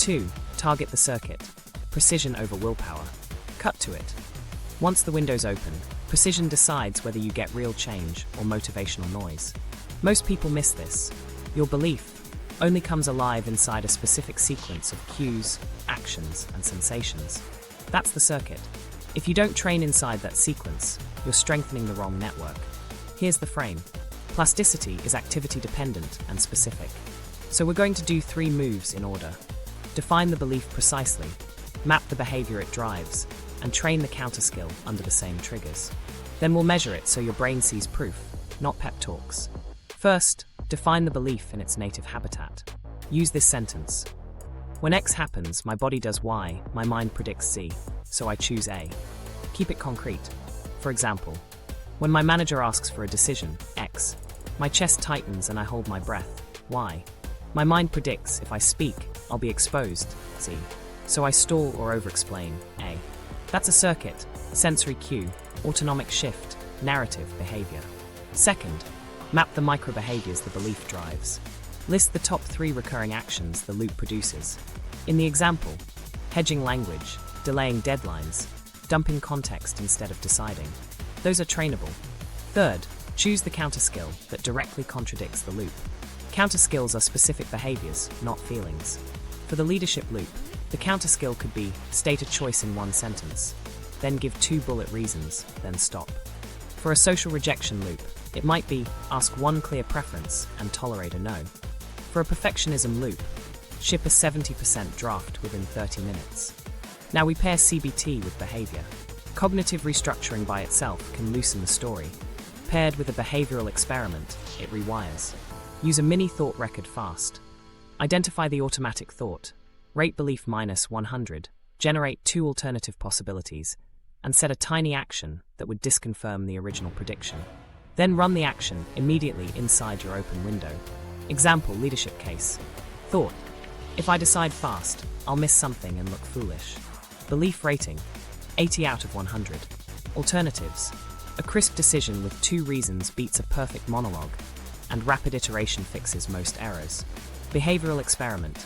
2. Target the circuit. Precision over willpower. Cut to it. Once the window's open, precision decides whether you get real change or motivational noise. Most people miss this. Your belief only comes alive inside a specific sequence of cues, actions, and sensations. That's the circuit. If you don't train inside that sequence, you're strengthening the wrong network. Here's the frame. Plasticity is activity dependent and specific. So we're going to do 3 moves in order. Define the belief precisely, map the behavior it drives, and train the counter skill under the same triggers. Then we'll measure it so your brain sees proof, not pep talks. First, define the belief in its native habitat. Use this sentence. When X happens, my body does Y, my mind predicts Z, so I choose A. Keep it concrete. For example, when my manager asks for a decision, X, my chest tightens and I hold my breath, Y. My mind predicts if I speak, I'll be exposed, Z, so I stall or over-explain, A. That's a circuit, sensory cue, autonomic shift, narrative behavior. Second, map the micro-behaviors the belief drives. List the top 3 recurring actions the loop produces. In the example, hedging language, delaying deadlines, dumping context instead of deciding. Those are trainable. Third, choose the counter skill that directly contradicts the loop. Counter skills are specific behaviors, not feelings. For the leadership loop, the counter skill could be state a choice in 1 sentence, then give 2 bullet reasons, then stop. For a social rejection loop, it might be ask 1 clear preference and tolerate a no. For a perfectionism loop, ship a 70% draft within 30 minutes. Now we pair CBT with behavior. Cognitive restructuring by itself can loosen the story. Paired with a behavioral experiment, it rewires. Use a mini thought record fast. Identify the automatic thought. Rate belief -100. Generate 2 alternative possibilities. And set a tiny action that would disconfirm the original prediction. Then run the action immediately inside your open window. Example leadership case. Thought. If I decide fast, I'll miss something and look foolish. Belief rating. 80 out of 100. Alternatives. A crisp decision with 2 reasons beats a perfect monologue, and rapid iteration fixes most errors. Behavioral experiment.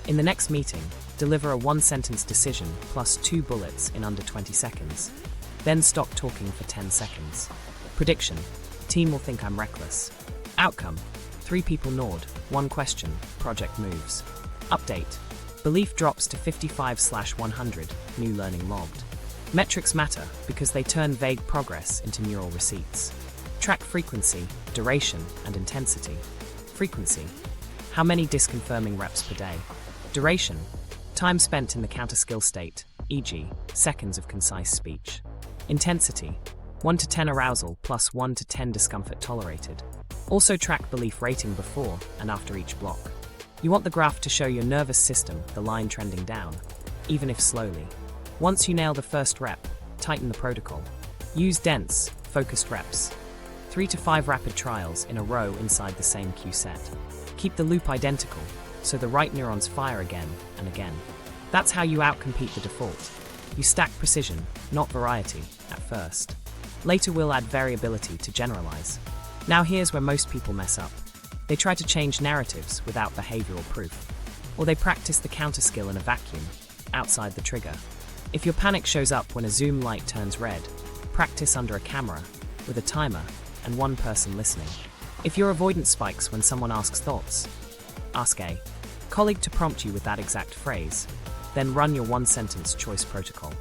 In the next meeting, deliver a 1-sentence decision plus 2 bullets in under 20 seconds. Then stop talking for 10 seconds. Prediction. Team will think I'm reckless. Outcome. 3 people nod, 1 question, project moves. Update. Belief drops to 55/100, new learning logged. Metrics matter because they turn vague progress into neural receipts. Track frequency, duration, and intensity. Frequency. How many disconfirming reps per day? Duration. Time spent in the counter-skill state, e.g., seconds of concise speech. Intensity. 1 to 10 arousal plus 1 to 10 discomfort tolerated. Also track belief rating before and after each block. You want the graph to show your nervous system the line trending down, even if slowly. Once you nail the first rep, tighten the protocol. Use dense, focused reps. 3 to 5 rapid trials in a row inside the same cue set. Keep the loop identical, so the right neurons fire again and again. That's how you outcompete the default. You stack precision, not variety, at first. Later we'll add variability to generalize. Now here's where most people mess up. They try to change narratives without behavioral proof. Or they practice the counter skill in a vacuum, outside the trigger. If your panic shows up when a Zoom light turns red, practice under a camera, with a timer, and 1 person listening. If your avoidance spikes when someone asks thoughts, ask a colleague to prompt you with that exact phrase, then run your 1-sentence choice protocol.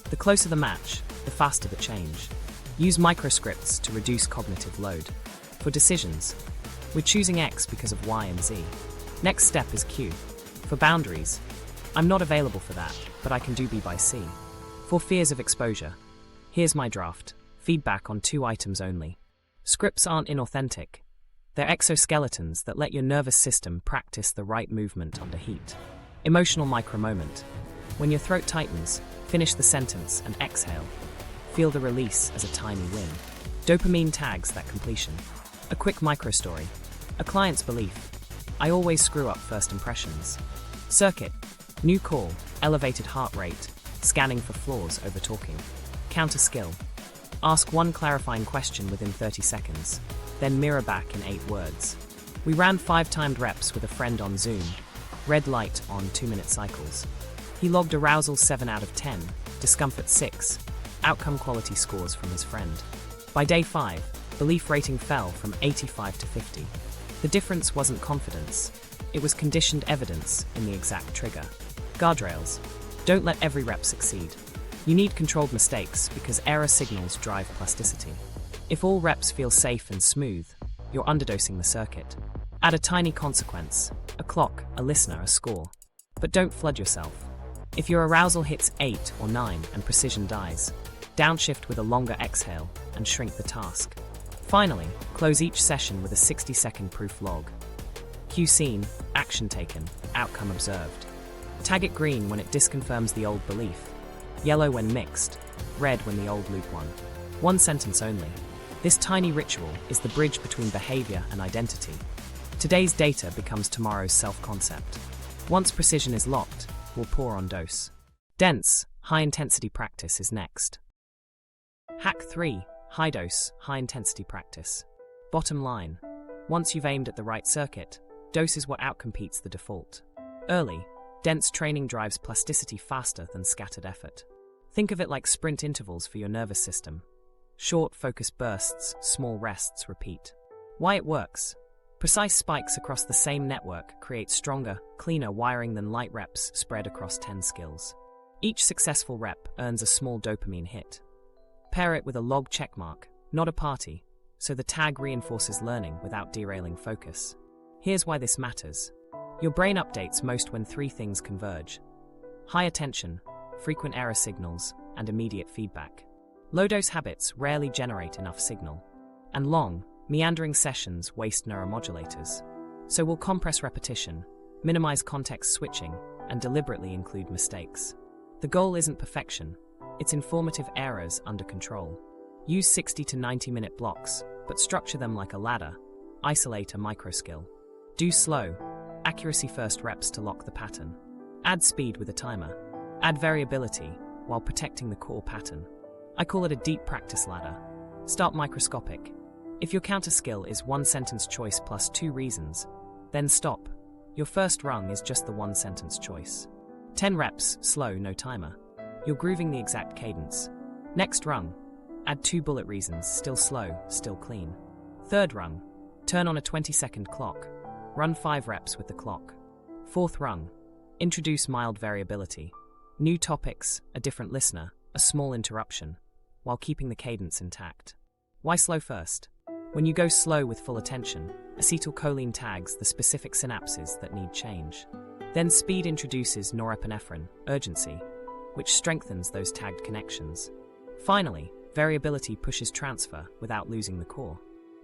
The closer the match, the faster the change. Use microscripts to reduce cognitive load. For decisions, we're choosing X because of Y and Z. Next step is Q. For boundaries, I'm not available for that, but I can do B by C. For fears of exposure, here's my draft. Feedback on 2 items only. Scripts aren't inauthentic. They're exoskeletons that let your nervous system practice the right movement under heat. Emotional micro-moment. When your throat tightens, finish the sentence and exhale. Feel the release as a tiny win. Dopamine tags that completion. A quick micro-story. A client's belief. I always screw up first impressions. Circuit. New call. Elevated heart rate. Scanning for flaws over talking. Counter skill. Ask 1 clarifying question within 30 seconds, then mirror back in 8 words. We ran 5 timed reps with a friend on Zoom. red light on 2-minute cycles. He logged arousal 7 out of 10, discomfort 6, outcome quality scores from his friend. By day 5, belief rating fell from 85 to 50. The difference wasn't confidence, it was conditioned evidence in the exact trigger. Guardrails. Don't let every rep succeed. You need controlled mistakes because error signals drive plasticity. If all reps feel safe and smooth, you're underdosing the circuit. Add a tiny consequence, a clock, a listener, a score. But don't flood yourself. If your arousal hits 8 or 9 and precision dies, downshift with a longer exhale and shrink the task. Finally, close each session with a 60-second proof log. Cue seen, action taken, outcome observed. Tag it green when it disconfirms the old belief, yellow when mixed, red when the old loop won. One sentence only. This tiny ritual is the bridge between behavior and identity. Today's data becomes tomorrow's self-concept. Once precision is locked, we'll pour on dose. Dense, high-intensity practice is next. Hack 3. High-dose, high-intensity practice. Bottom line. Once you've aimed at the right circuit, dose is what outcompetes the default. Early, dense training drives plasticity faster than scattered effort. Think of it like sprint intervals for your nervous system. Short, focused bursts, small rests, repeat. Why it works? Precise spikes across the same network create stronger, cleaner wiring than light reps spread across 10 skills. Each successful rep earns a small dopamine hit. Pair it with a log checkmark, not a party, so the tag reinforces learning without derailing focus. Here's why this matters. Your brain updates most when 3 things converge: high attention, frequent error signals, and immediate feedback. Low-dose habits rarely generate enough signal, and long, meandering sessions waste neuromodulators. So we'll compress repetition, minimize context switching, and deliberately include mistakes. The goal isn't perfection, it's informative errors under control. Use 60 to 90-minute blocks, but structure them like a ladder. Isolate a micro-skill. Do slow, accuracy-first reps to lock the pattern. Add speed with a timer. Add variability while protecting the core pattern. I call it a deep practice ladder. Start microscopic. If your counter skill is 1-sentence choice plus 2 reasons, then stop. Your first rung is just the 1-sentence choice. 10 reps, slow, no timer. You're grooving the exact cadence. Next rung, add 2 bullet reasons, still slow, still clean. Third rung, turn on a 20-second clock. Run 5 reps with the clock. Fourth rung, introduce mild variability. New topics, a different listener, a small interruption, while keeping the cadence intact. Why slow first? When you go slow with full attention, acetylcholine tags the specific synapses that need change. Then speed introduces norepinephrine, urgency, which strengthens those tagged connections. Finally, variability pushes transfer without losing the core.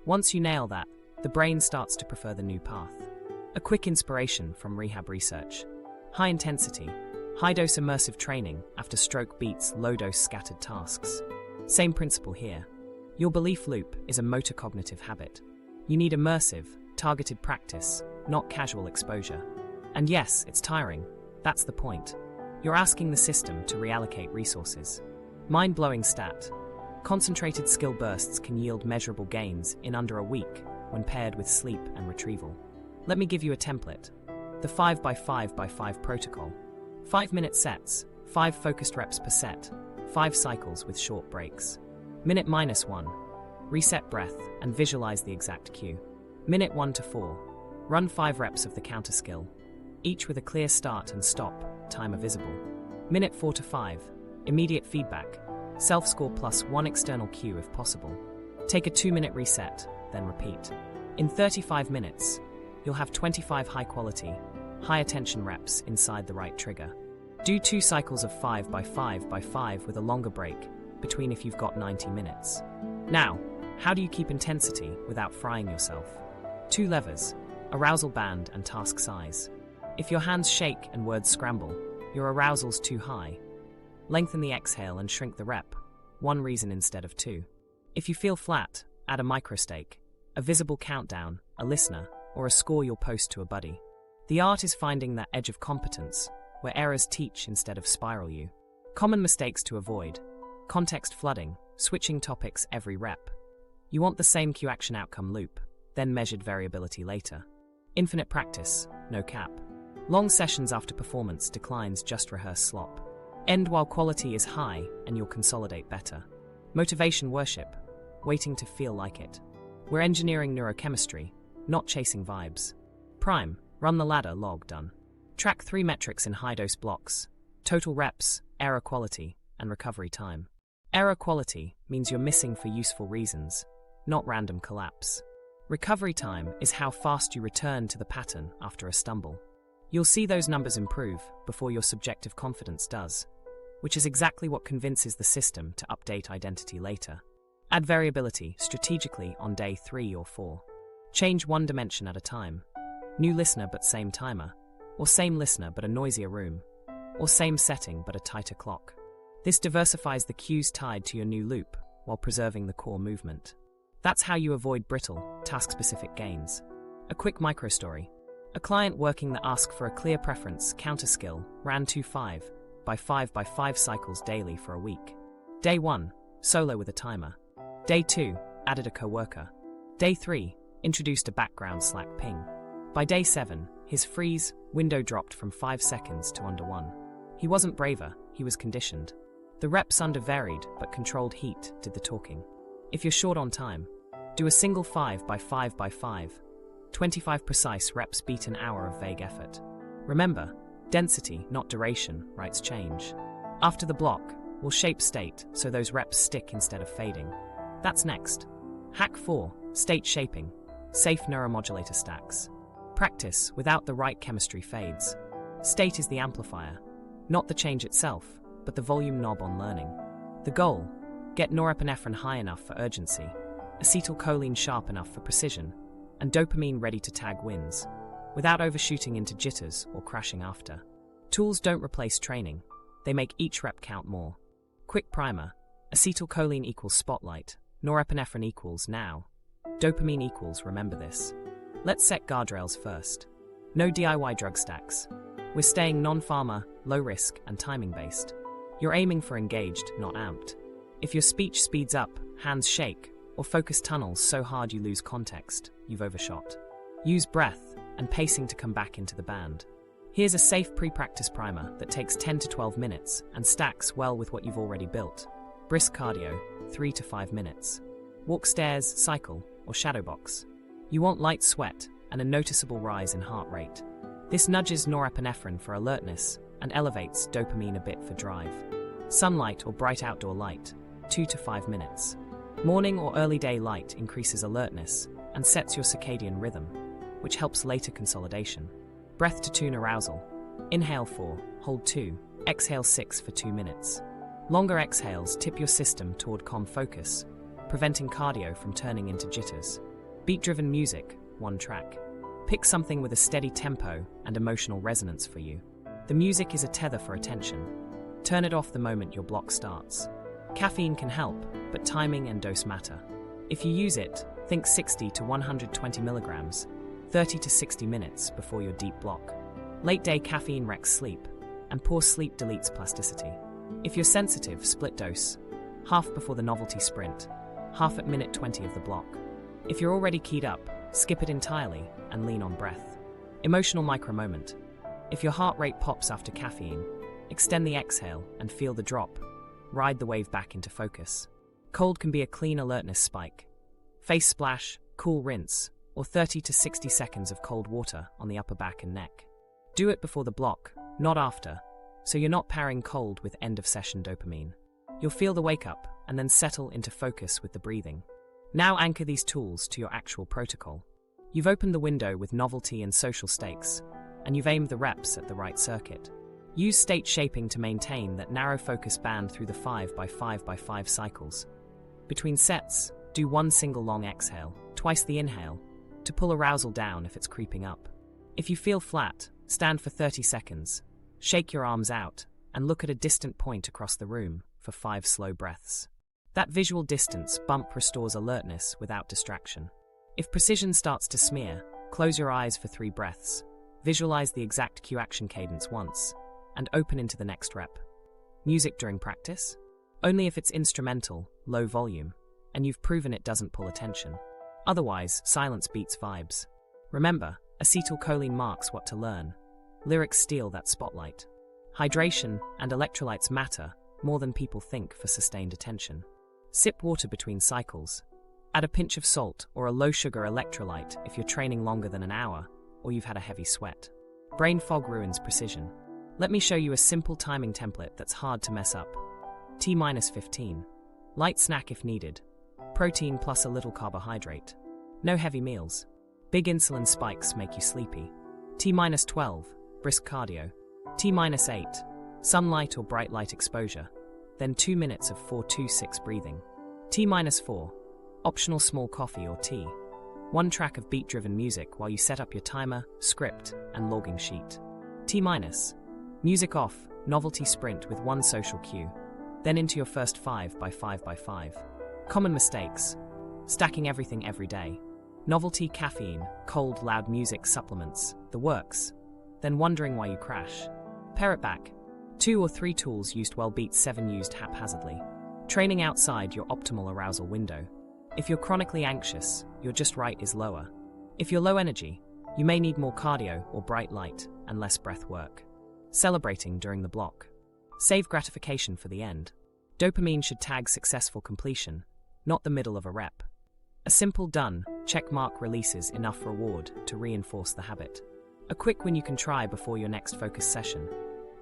Once you nail that, the brain starts to prefer the new path. A quick inspiration from rehab research. High intensity, high-dose immersive training after stroke beats low-dose scattered tasks. Same principle here. Your belief loop is a motor cognitive habit. You need immersive, targeted practice, not casual exposure. And yes, it's tiring. That's the point. You're asking the system to reallocate resources. Mind-blowing stat. Concentrated skill bursts can yield measurable gains in under a week when paired with sleep and retrieval. Let me give you a template. The 5x5x5 protocol. 5-minute sets, 5 focused reps per set, 5 cycles with short breaks. Minute -1. Reset breath and visualize the exact cue. Minute 1 to 4. Run 5 reps of the counter skill, each with a clear start and stop, timer visible. Minute 4 to 5. Immediate feedback. Self-score plus 1 external cue if possible. Take a 2-minute reset, then repeat. In 35 minutes, you'll have 25 high-quality, high-attention reps inside the right trigger. Do 2 cycles of 5x5x5 with a longer break between if you've got 90 minutes. Now, how do you keep intensity without frying yourself? 2 levers, arousal band and task size. If your hands shake and words scramble, your arousal's too high. Lengthen the exhale and shrink the rep, 1 reason instead of 2. If you feel flat, add a microstake, a visible countdown, a listener, or a score you'll post to a buddy. The art is finding that edge of competence, where errors teach instead of spiral you. Common mistakes to avoid. Context flooding, switching topics every rep. You want the same cue action outcome loop, then measured variability later. Infinite practice, no cap. Long sessions after performance declines, just rehearse slop. End while quality is high and you'll consolidate better. Motivation worship, waiting to feel like it. We're engineering neurochemistry, not chasing vibes. Prime, run the ladder log done. Track 3 metrics in high-dose blocks: total reps, error quality, and recovery time. Error quality means you're missing for useful reasons, not random collapse. Recovery time is how fast you return to the pattern after a stumble. You'll see those numbers improve before your subjective confidence does, which is exactly what convinces the system to update identity later. Add variability strategically on day 3 or 4. Change one dimension at a time. New listener but same timer, or same listener but a noisier room, or same setting but a tighter clock. This diversifies the cues tied to your new loop while preserving the core movement. That's how you avoid brittle, task-specific gains. A quick microstory. A client working the ask for a clear preference counter skill ran 2 5x5x5 cycles daily for a week. Day 1, solo with a timer. Day 2, added a coworker. Day 3, introduced a background Slack ping. By day 7, his freeze window dropped from 5 seconds to under 1. He wasn't braver, he was conditioned. The reps under varied but controlled heat did the talking. If you're short on time, do a single 5x5x5. 25 precise reps beat an hour of vague effort. Remember, density, not duration, writes change. After the block, we'll shape state so those reps stick instead of fading. That's next. Hack 4, state shaping. Safe neuromodulator stacks. Practice without the right chemistry fades. State is the amplifier, not the change itself, but the volume knob on learning. The goal: get norepinephrine high enough for urgency, acetylcholine sharp enough for precision, and dopamine ready to tag wins, without overshooting into jitters or crashing after. Tools don't replace training, they make each rep count more. Quick primer: acetylcholine equals spotlight, norepinephrine equals now, dopamine equals remember this. Let's set guardrails first. No DIY drug stacks. We're staying non-pharma, low risk, and timing based. You're aiming for engaged, not amped. If your speech speeds up, hands shake, or focus tunnels so hard you lose context, you've overshot. Use breath and pacing to come back into the band. Here's a safe pre-practice primer that takes 10 to 12 minutes and stacks well with what you've already built. Brisk cardio, 3 to 5 minutes. Walk stairs, cycle, or shadowbox. You want light sweat and a noticeable rise in heart rate. This nudges norepinephrine for alertness and elevates dopamine a bit for drive. Sunlight or bright outdoor light, 2 to 5 minutes. Morning or early day light increases alertness and sets your circadian rhythm, which helps later consolidation. Breath to tune arousal. Inhale 4, hold 2, exhale 6 for 2 minutes. Longer exhales tip your system toward calm focus, preventing cardio from turning into jitters. Beat-driven music, 1 track. Pick something with a steady tempo and emotional resonance for you. The music is a tether for attention. Turn it off the moment your block starts. Caffeine can help, but timing and dose matter. If you use it, think 60 to 120 milligrams, 30 to 60 minutes before your deep block. Late-day caffeine wrecks sleep, and poor sleep deletes plasticity. If you're sensitive, split dose. Half before the novelty sprint, half at minute 20 of the block. If you're already keyed up, skip it entirely and lean on breath. Emotional micro-moment. If your heart rate pops after caffeine, extend the exhale and feel the drop. Ride the wave back into focus. Cold can be a clean alertness spike. Face splash, cool rinse, or 30 to 60 seconds of cold water on the upper back and neck. Do it before the block, not after, so you're not pairing cold with end-of-session dopamine. You'll feel the wake-up and then settle into focus with the breathing. Now anchor these tools to your actual protocol. You've opened the window with novelty and social stakes, and you've aimed the reps at the right circuit. Use state shaping to maintain that narrow focus band through the 5x5x5 cycles. Between sets, do 1 single long exhale, twice the inhale, to pull arousal down if it's creeping up. If you feel flat, stand for 30 seconds, shake your arms out, and look at a distant point across the room for 5 slow breaths. That visual distance bump restores alertness without distraction. If precision starts to smear, close your eyes for 3 breaths, visualize the exact cue action cadence once, and open into the next rep. Music during practice? Only if it's instrumental, low volume, and you've proven it doesn't pull attention. Otherwise, silence beats vibes. Remember, acetylcholine marks what to learn, Lyrics steal that spotlight. Hydration and electrolytes matter more than people think for sustained attention. Sip water between cycles. Add a pinch of salt or a low-sugar electrolyte if you're training longer than an hour or you've had a heavy sweat. Brain fog ruins precision. Let me show you a simple timing template that's hard to mess up. T-15. Light snack if needed. Protein plus a little carbohydrate. No heavy meals. Big insulin spikes make you sleepy. T-12. Brisk cardio. T-8. Sunlight or bright light exposure. Then 2 minutes of 4-2-6 breathing. T-4. Optional small coffee or tea. 1 track of beat-driven music while you set up your timer, script, and logging sheet. T-. Music off, novelty sprint with 1 social cue. Then into your first 5 by 5 by 5. Common mistakes. Stacking everything every day. Novelty caffeine, cold, loud music supplements, the works. Then wondering why you crash. Pare it back. 2 or 3 tools used well beats 7 used haphazardly. Training outside your optimal arousal window. If you're chronically anxious, your just right is lower. If you're low energy, you may need more cardio or bright light and less breath work. Celebrating during the block. Save gratification for the end. Dopamine should tag successful completion, not the middle of a rep. A simple done, check mark releases enough reward to reinforce the habit. A quick win you can try before your next focus session.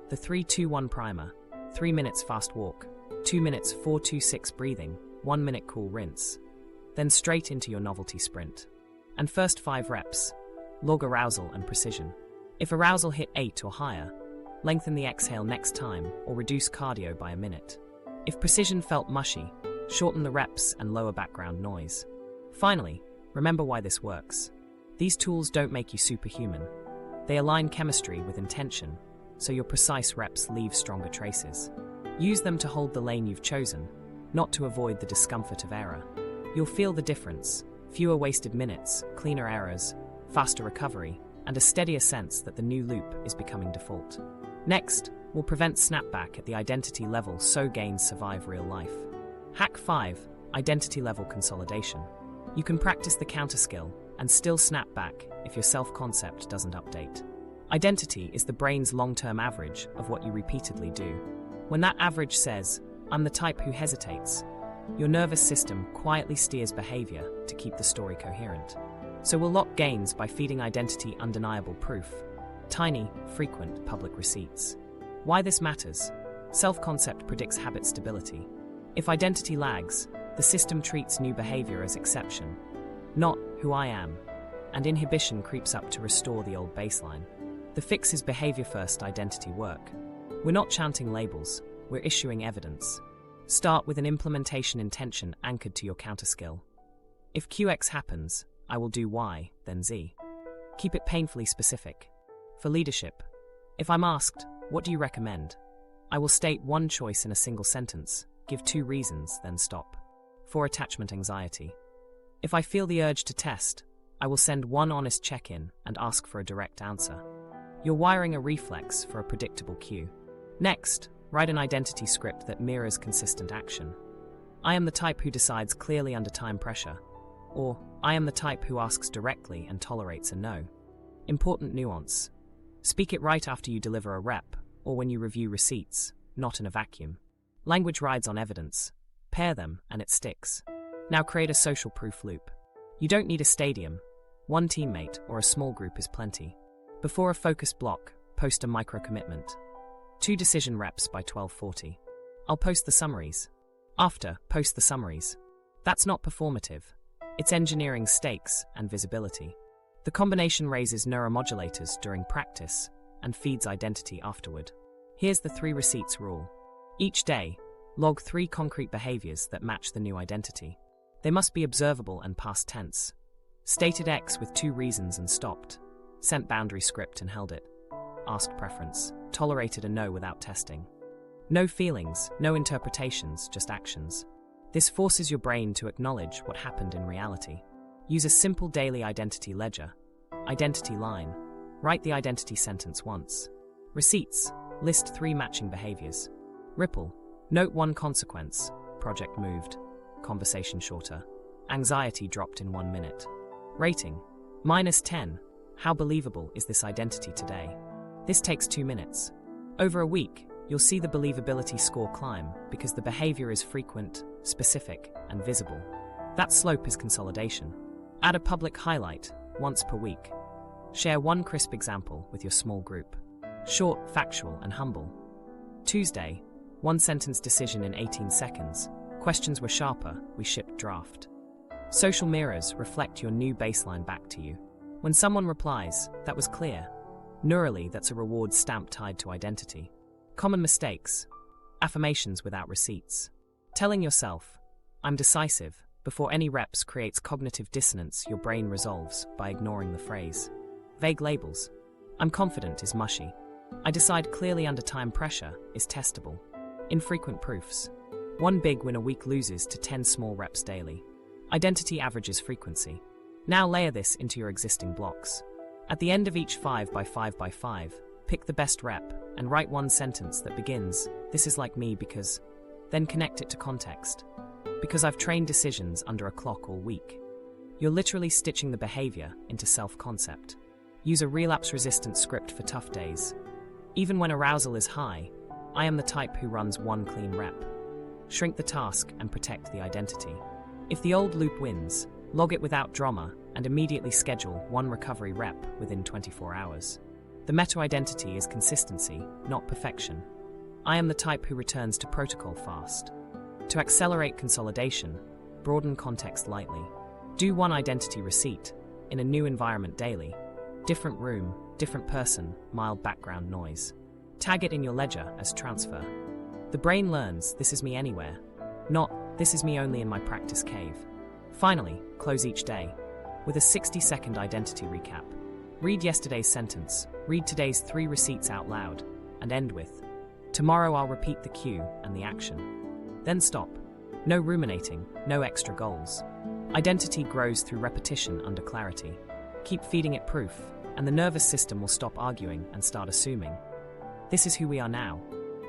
The 3-2-1 primer, 3 minutes fast walk, 2 minutes 4-2-6 breathing, 1 minute cool rinse. Then straight into your novelty sprint. And first 5 reps, log arousal and precision. If arousal hit 8 or higher, lengthen the exhale next time or reduce cardio by a minute. If precision felt mushy, shorten the reps and lower background noise. Finally, remember why this works. These tools don't make you superhuman. They align chemistry with intention, so your precise reps leave stronger traces. Use them to hold the lane you've chosen, not to avoid the discomfort of error. You'll feel the difference: fewer wasted minutes, cleaner errors, faster recovery, and a steadier sense that the new loop is becoming default. Next, we'll prevent snapback at the identity level so gains survive real life. Hack 5. Identity level consolidation. You can practice the counter skill and still snap back if your self-concept doesn't update. Identity is the brain's long-term average of what you repeatedly do. When that average says, "I'm the type who hesitates," your nervous system quietly steers behavior to keep the story coherent. So we'll lock gains by feeding identity undeniable proof. Tiny, frequent public receipts. Why this matters? Self-concept predicts habit stability. If identity lags, the system treats new behavior as exception, not who I am, and inhibition creeps up to restore the old baseline. The fix is behavior-first identity work. We're not chanting labels, we're issuing evidence. Start with an implementation intention anchored to your counter skill. If QX happens, I will do Y, then Z. Keep it painfully specific. For leadership, if I'm asked, "What do you recommend?" I will state 1 choice in a single sentence, give 2 reasons, then stop. For attachment anxiety, if I feel the urge to test, I will send 1 honest check-in and ask for a direct answer. You're wiring a reflex for a predictable cue. Next, write an identity script that mirrors consistent action. I am the type who decides clearly under time pressure, or I am the type who asks directly and tolerates a no. Important nuance. Speak it right after you deliver a rep, or when you review receipts, not in a vacuum. Language rides on evidence. Pair them, and it sticks. Now create a social proof loop. You don't need a stadium. 1 teammate or a small group is plenty. Before a focused block, post a micro-commitment. 2 decision reps by 12:40. I'll post the summaries. After, post the summaries. That's not performative. It's engineering stakes and visibility. The combination raises neuromodulators during practice and feeds identity afterward. Here's the 3 receipts rule. Each day, log 3 concrete behaviors that match the new identity. They must be observable and past tense. Stated X with 2 reasons and stopped. Sent boundary script and held it. Asked preference. Tolerated a no without testing. No feelings, no interpretations, just actions. This forces your brain to acknowledge what happened in reality. Use a simple daily identity ledger. Identity line. Write the identity sentence once. Receipts. List 3 matching behaviors. Ripple. Note 1 consequence. Project moved. Conversation shorter. Anxiety dropped in 1 minute. Rating. -10. How believable is this identity today? This takes 2 minutes. Over a week, you'll see the believability score climb because the behavior is frequent, specific, and visible. That slope is consolidation. Add a public highlight once per week. Share one crisp example with your small group. Short, factual, and humble. Tuesday, 1-sentence decision in 18 seconds. Questions were sharper, we shipped draft. Social mirrors reflect your new baseline back to you. When someone replies, that was clear. Neurally, that's a reward stamp tied to identity. Common mistakes. Affirmations without receipts. Telling yourself, I'm decisive, before any reps creates cognitive dissonance your brain resolves by ignoring the phrase. Vague labels. I'm confident is mushy. I decide clearly under time pressure is testable. Infrequent proofs. 1 big win a week loses to 10 small reps daily. Identity averages frequency. Now layer this into your existing blocks. At the end of each 5x5x5, pick the best rep and write 1 sentence that begins, "This is like me because," then connect it to context. Because I've trained decisions under a clock all week. You're literally stitching the behavior into self-concept. Use a relapse-resistant script for tough days. Even when arousal is high, I am the type who runs 1 clean rep. Shrink the task and protect the identity. If the old loop wins, log it without drama and immediately schedule 1 recovery rep within 24 hours. The meta-identity is consistency, not perfection. I am the type who returns to protocol fast. To accelerate consolidation, broaden context lightly. Do 1 identity receipt in a new environment daily. Different room, different person, mild background noise. Tag it in your ledger as transfer. The brain learns this is me anywhere, not this is me only in my practice cave. Finally, close each day with a 60-second identity recap. Read yesterday's sentence, read today's 3 receipts out loud, and end with, tomorrow I'll repeat the cue and the action. Then stop. No ruminating, no extra goals. Identity grows through repetition under clarity. Keep feeding it proof, and the nervous system will stop arguing and start assuming. This is who we are now.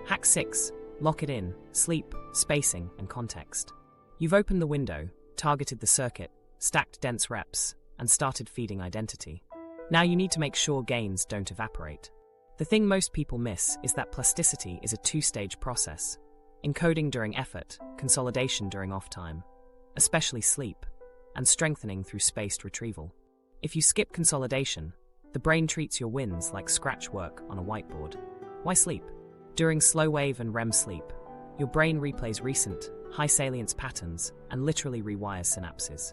Hack 6. Lock it in, sleep, spacing, and context. You've opened the window, targeted the circuit, stacked dense reps, and started feeding identity. Now you need to make sure gains don't evaporate. The thing most people miss is that plasticity is a 2-stage process. Encoding during effort, consolidation during off time, especially sleep, and strengthening through spaced retrieval. If you skip consolidation, the brain treats your wins like scratch work on a whiteboard. Why sleep? During slow wave and REM sleep, your brain replays recent, high salience patterns and literally rewires synapses.